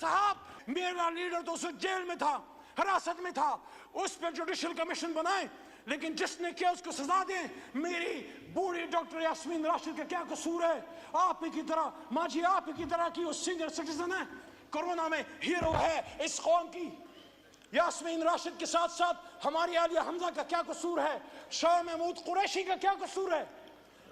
साहब, मेरा लीडर तो उस जेल में था, हिरासत में था, उस पर जुडिशल कमीशन बनाए, लेकिन जिसने किया उसको सजा दें। मेरी बूढ़ी डॉक्टर यास्मीन राशिद का क्या कसूर है? आप ही की तरह, माँ जी आप ही की तरह की वो सीनियर सिटीजन है, कोरोना में हीरो है इस कौम की। यास्मीन राशिद के साथ साथ हमारी आलिया हमजा का क्या कसूर है? शाह महमूद कुरैशी का क्या कसूर है?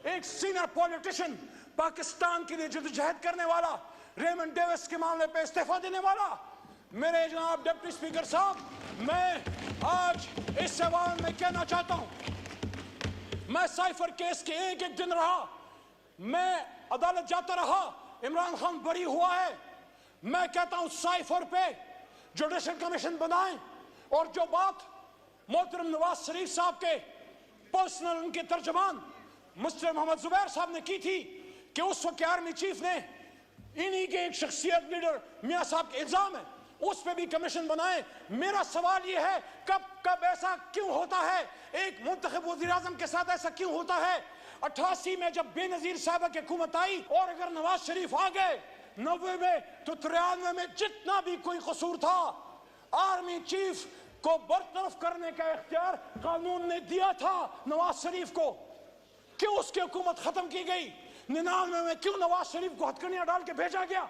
एक सीनियर पॉलिटिशियन, पाकिस्तान के लिए जद्दोजहद करने वाला, रेमंड डेविस के मामले पे इस्तीफा देने वाला। मेरे जनाब डिप्टी स्पीकर साहब, मैं आज इस ऐवान में कहना चाहता हूं, मैं साइफर केस के एक एक दिन रहा, मैं अदालत जाता रहा, इमरान खान बरी हुआ है। मैं कहता हूं साइफर पे जुडिशल कमीशन बनाएं, और जो बात मोहतरम नवाज शरीफ साहब के पर्सनल उनके तर्जमान मिस्टर मोहम्मद जुबैर साहब ने की थी कि उस वक्त आर्मी चीफ ने इन्हीं के एक शख्सियत लीडर मियां साहब के इल्जाम है, उस पे भी कमीशन बनाए। मेरा सवाल यह है, कब ऐसा क्यों होता है? एक मुंतखब वज़ीर आज़म के साथ ऐसा क्यों होता है? 88 में जब बेनजीर साहब की हुकूमत आई, और अगर नवाज शरीफ आ गए 90 में, तो 93 में जितना भी कोई कसूर था, आर्मी चीफ को बरतरफ करने का इख्तियार कानून ने दिया था नवाज शरीफ को। क्यों उसकी हुकूमत खत्म की गई? 99 में क्यों नवाज शरीफ को हथकड़ियां डाल के भेजा गया?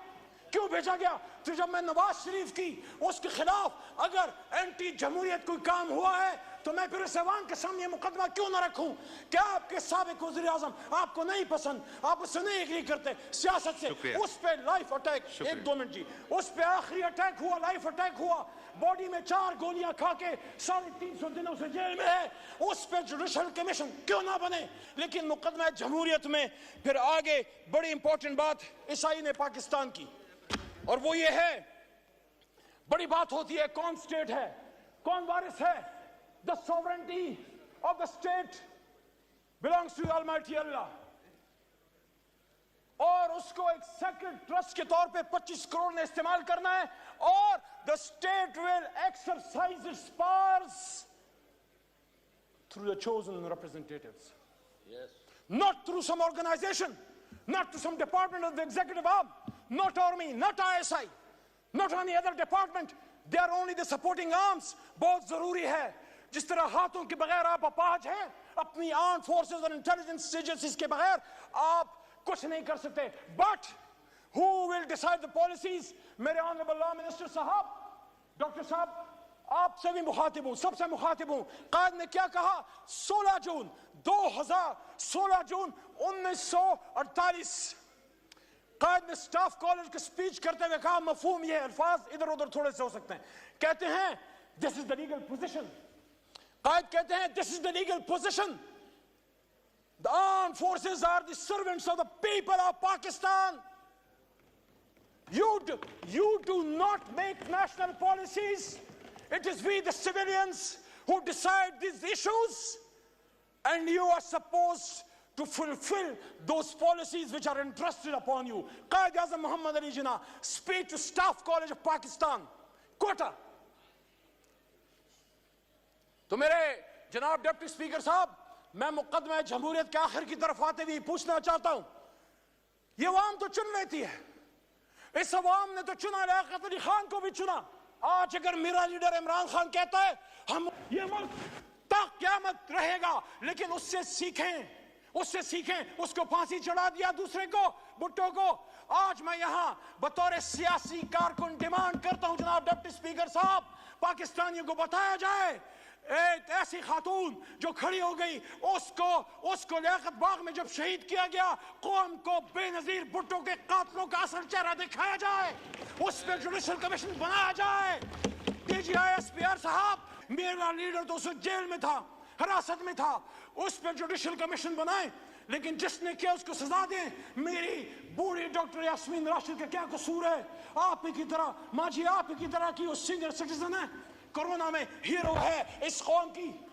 क्यों भेजा गया? तो जब मैं नवाज शरीफ की उसके खिलाफ अगर एंटी जमहूरियत कोई काम हुआ है, तो मैं फिर इस ऐवान के सामने मुकदमा क्यों ना रखूं? क्या आपके साबिक वज़ीर आज़म आपको नहीं पसंद, आप उससे नहीं एग्री करते सियासत से? उस पे लाइफ अटैक, 1-2 मिनट जी, उस पे आखिरी अटैक हुआ, लाइफ अटैक हुआ, बॉडी में 4 गोलियां खा के 350 दिनों से जेल में है। उस पे जुडिशल कमीशन क्यों ना बने? लेकिन मुकदमा जमहूरियत में फिर आगे बड़ी इंपॉर्टेंट बात ईसाई ने पाकिस्तान की, और वो ये है, बड़ी बात होती है कौन स्टेट है, कौन वारिस है? The sovereignty of the state belongs to Almighty Allah, और उसको एक सेक्रेट ट्रस्ट के तौर पे 25 करोड़ ने इस्तेमाल करना है, और the state will exercise its powers through the chosen representatives, yes, not through some organization, not through some department of the executive arm, not army, not ISI, not any other department. They are only the supporting arms. बहुत जरूरी है, जिस तरह हाथों के बगैर आप अपाहज हैं, अपनी आर्म्ड फोर्सेस और इंटेलिजेंस एजेंसीज के बगैर आप कुछ नहीं कर सकते। But who will decide the policies? मेरे ऑनरेबल लॉ मिनिस्टर साहब, डॉक्टर साहब, आपसे भी मुखातिब हूं, सबसे मुखातिब हूं। कायद ने क्या कहा? 16 जून 1948 कायद ने स्टाफ कॉलेज की स्पीच करते हुए कहा, मफहूम ये अल्फाज इधर उधर थोड़े से हो सकते हैं, कहते हैं this is the legal position. Quaid कहते हैं this is the legal position, the armed forces are the servants of the people of Pakistan. You do not make national policies. It is we the civilians who decide these issues, and you are supposed to fulfill those policies which are entrusted upon you. Quaid-e-Azam Muhammad Ali Jinnah, speech to Staff College of Pakistan, Quetta. तो मेरे जनाब deputy speaker साहब, मैं मुकदमा जमहूरियत के आखिर की तरफ आते हुए पूछना चाहता हूं, ये अवाम तो चुन लेती है, इस अवाम ने तो चुना, लियाकत अली खान को भी चुना। आज अगर मेरा लीडर इमरान खान कहता है हम ये मुल्क तक क़यामत रहेगा, लेकिन उससे सीखें, उसको फांसी चढ़ा दिया दूसरे को, भुट्टो को। आज मैं यहाँ बतौर सियासी कारकुन डिमांड करता हूं जनाब डिप्टी स्पीकर साहब, पाकिस्तानियों को बताया जाए एक ऐसी खातून जो खड़ी हो गई, उसको लियाकत बाग में जब शहीद किया गया, कौम को बेनजीर भुट्टो के कातलों का असल चेहरा दिखाया जाए, उस पर जुडिशल कमीशन बनाया जाए। DGI-SPR साहब, मेरा लीडर तो उस जेल में था, हिरासत में था, उस पर जुडिशल कमीशन बनाए, लेकिन जिसने किया उसको सजा दें। मेरी बूढ़ी डॉक्टर यास्मीन राशिद का क्या कसूर है? आप ही की तरह, माँ जी आप ही की तरह की वो सीनियर सिटीजन है, कोरोना में हीरो है इस कौम की।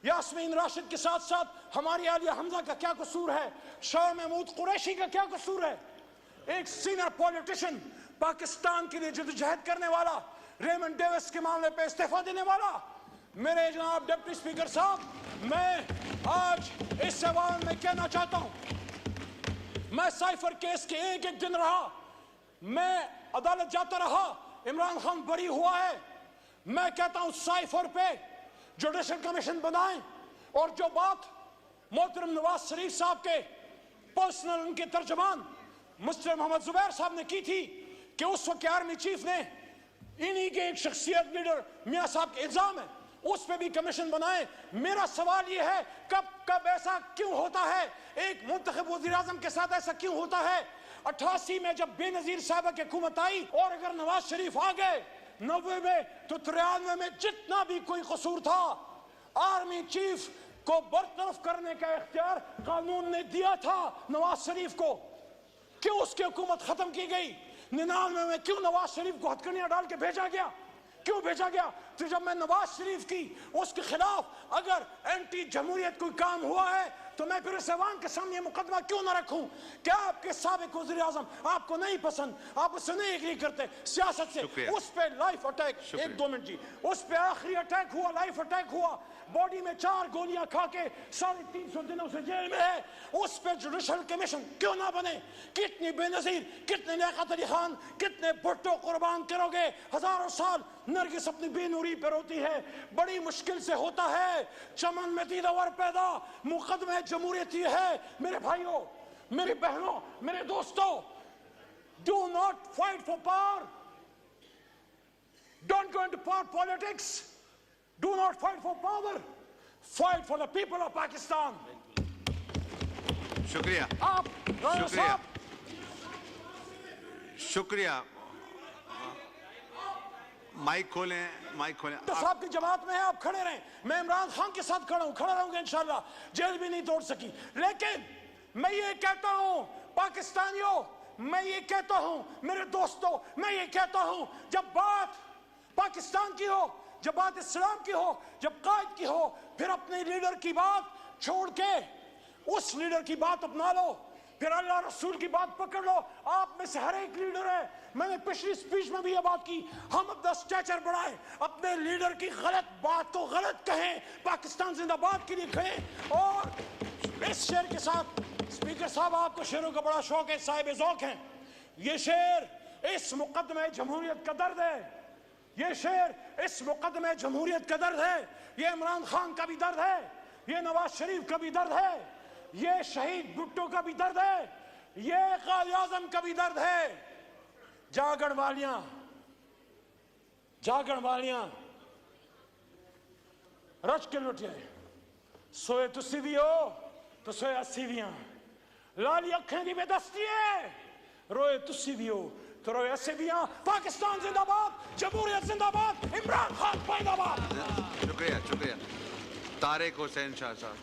यास्मीन राशिद के साथ साथ हमारी आलिया हमजा का क्या कसूर है? शाह महमूद कुरैशी का क्या कसूर है? एक सीनियर पॉलिटिशियन, पाकिस्तान के लिए जद्दोजहद करने वाला, रेमंड डेविस के मामले पे इस्तीफा देने वाला। मेरे जनाब डिप्टी स्पीकर साहब, मैं आज इस ऐवान में कहना चाहता हूं, मैं साइफर केस के एक एक दिन रहा, मैं अदालत जाता रहा, इमरान खान बरी हुआ है। मैं कहता हूं साइफर पे जुडिशल कमीशन बनाएं, और जो बात मोहतरम नवाज शरीफ साहब के पर्सनल उनके तर्जमान मिस्टर मोहम्मद जुबैर साहब ने की थी कि उस वक्त आर्मी चीफ ने इन्हीं के एक शख्सियत लीडर मियां साहब के इल्जाम है, उस पे भी कमीशन बनाए। मेरा सवाल यह है, कब कब ऐसा क्यों होता है? एक मुंतखब वज़ीर आज़म के साथ ऐसा क्यों होता है? 88 में जब बेनजीर साहब की हुकूमत आई, और अगर नवाज शरीफ आ गए 90 में, तो 93 में जितना भी कोई कसूर था, आर्मी चीफ को बरतरफ करने का इख्तियार कानून ने दिया था नवाज शरीफ को। क्यों उसकी हुकूमत खत्म की गई? 99 में क्यों नवाज शरीफ को हथकड़ियां डाल के भेजा गया? क्यों भेजा गया? तो जब मैं नवाज शरीफ की उसके खिलाफ अगर एंटी जमहूरियत कोई काम हुआ है, तो मैं फिर इस ऐवान के सामने मुकदमा क्यों ना रखूं? क्या आपके साबिक वज़ीर आज़म आपको नहीं पसंद, आप उससे नहीं एग्री करते सियासत से? उस पे लाइफ अटैक, 1-2 मिनट जी, उस पे आखिरी अटैक हुआ, लाइफ अटैक हुआ, बॉडी में 4 गोलियां खा के 350 दिनों से जेल में है। उस पे जुडिशल कमीशन क्यों ना बने? कितनी बेनजीर, कितने लियाकत अली खान, कितने भुट्टो कुर्बान करोगे? हजारों साल नरगिस अपनी बेनूरी पे रोती है, बड़ी मुश्किल से होता है चमन में दीदावर पैदा, मुकदमे जमहूरियत ही है। मेरे भाइयों, मेरी बहनों, मेरे दोस्तों, do not fight for power, don't go into power politics, do not fight for power, fight for the people of Pakistan. शुक्रिया, आप शुक्रिया, शुक्रिया। माइक खोलें, माइक खोलें। तो साहब की जमात में है, आप खड़े रहें। मैं इमरान खान के साथ खड़ा हूं, खड़ा रहूंगा इंशाल्लाह, जेल भी नहीं तोड़ सकी। लेकिन मैं ये कहता हूं पाकिस्तानियों, मैं ये कहता हूं मेरे दोस्तों, मैं ये कहता हूं, जब बात पाकिस्तान की हो, जब बात इस्लाम की हो, जब कायद की हो, फिर अपने लीडर की बात छोड़ के उस लीडर की बात अपना लो, फिर अल्लाह रसूल की बात पकड़ लो। आप में से हर एक लीडर है, मैंने पिछली स्पीच में भी ये बात की, हम अपना स्टेचर बढ़ाएं, अपने लीडर की गलत बात को गलत कहें, पाकिस्तान जिंदाबाद के लिए कहें। और इस शेर के साथ, स्पीकर साहब आपको शेरों का बड़ा शौक है, साहिब ज़ौक़ हैं, ये शेर इस मुकदमे जमहूरियत का दर्द है, ये शेर इस मुकदमे जमहूरियत का दर्द है, ये इमरान खान का भी दर्द है, ये नवाज शरीफ का भी दर्द है, ये शहीद भुट्टो का भी दर्द है, ये कायद आज़म का भी दर्द है। जागण वालियां, जागण वालियां रच के लुटिए, सोए तुसी भी हो तो सोए अस्सी भी हैं, लाली अखें की बेदस्ती है, रोए तुसी भी हो तो रोए अस्सी भी हैं। पाकिस्तान जिंदाबाद, जमहूरियत जिंदाबाद, इमरान खान जिंदाबाद। शुक्रिया, शुक्रिया। तारिक हुसैन शाह साहब।